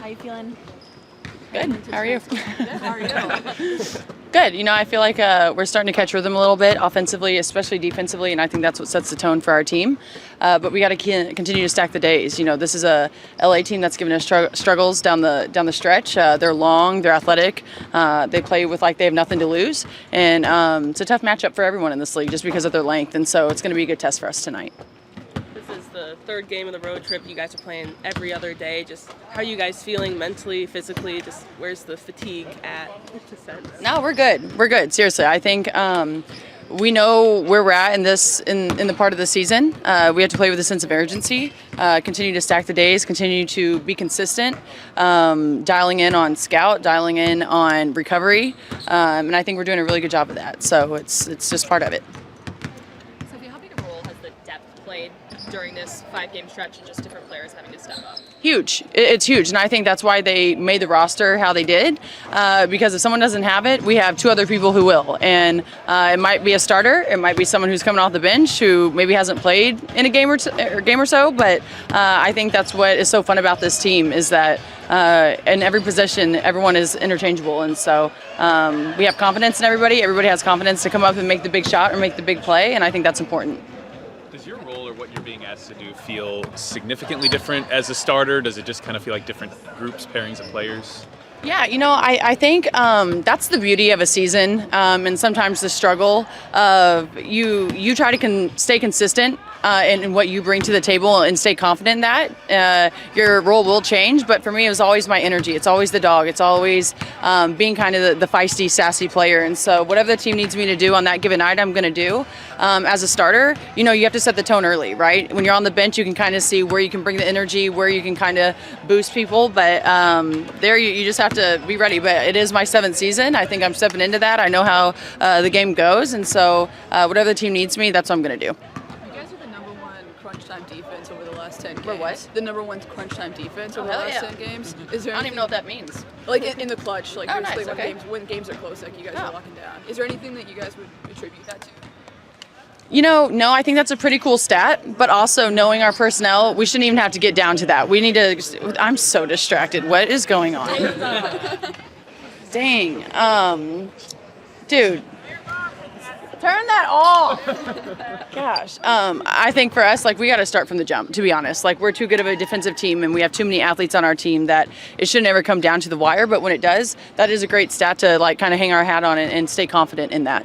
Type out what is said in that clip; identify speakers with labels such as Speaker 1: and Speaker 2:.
Speaker 1: How you feeling?
Speaker 2: Good. How are you?
Speaker 1: Good. How are you?
Speaker 2: Good. I feel like we're starting to catch rhythm a little bit offensively, especially defensively, and I think that's what sets the tone for our team. But we got to continue to stack the days. This is a LA team that's given us struggles down the stretch. They're long, they're athletic, they play with like they have nothing to lose, and it's a tough matchup for everyone in this league just because of their length. And so it's going to be a good test for us tonight.
Speaker 3: This is the third game of the road trip. You guys are playing every other day. Just how are you guys feeling mentally, physically? Just where's the fatigue at?
Speaker 2: No, we're good. We're good. Seriously, I think we know where we're at in the part of the season. We have to play with a sense of urgency, continue to stack the days, continue to be consistent, dialing in on scout, dialing in on recovery, and I think we're doing a really good job of that. So it's just part of it.
Speaker 4: Sophie, how big a role has the depth played during this 5-game stretch and just different players having to step up?
Speaker 2: Huge. It's huge, and I think that's why they made the roster how they did, because if someone doesn't have it, we have two other people who will, and it might be a starter, it might be someone who's coming off the bench who maybe hasn't played in a game or so, but I think that's what is so fun about this team is that in every position, everyone is interchangeable, and so we have confidence in everybody. Everybody has confidence to come up and make the big shot or make the big play, and I think that's important.
Speaker 5: Does your role or what you're being asked to do feel significantly different as a starter? Does it just kind of feel like different groups, pairings of players?
Speaker 2: Yeah, I think that's the beauty of a season, and sometimes the struggle of you try to stay consistent in what you bring to the table and stay confident in that. Your role will change, but for me, it was always my energy. It's always the dog. It's always being kind of the feisty, sassy player. And so whatever the team needs me to do on that given night, I'm going to do. As a starter, you have to set the tone early, right? When you're on the bench, you can kind of see where you can bring the energy, where you can kind of boost people. But there, you just have to be ready. But it is my 7th season. I think I'm stepping into that. I know how the game goes. And so whatever the team needs me, that's what I'm going to do.
Speaker 6: Crunch time defense over the last 10 games.
Speaker 2: We're what?
Speaker 6: The number 1 crunch time defense over the last 10 games. Is there
Speaker 2: I don't even know what that means.
Speaker 6: Like in the clutch, like basically
Speaker 2: nice, okay.
Speaker 6: when games are close, like you guys are locking down. Is there anything that you guys would attribute that to?
Speaker 2: No, I think that's a pretty cool stat, but also knowing our personnel, we shouldn't even have to get down to that. We need to, I'm so distracted. What is going on? Dang. Dude. Turn that off. Gosh. I think for us, we got to start from the jump, to be honest. We're too good of a defensive team, and we have too many athletes on our team that it should never come down to the wire. But when it does, that is a great stat to, kind of hang our hat on and stay confident in that.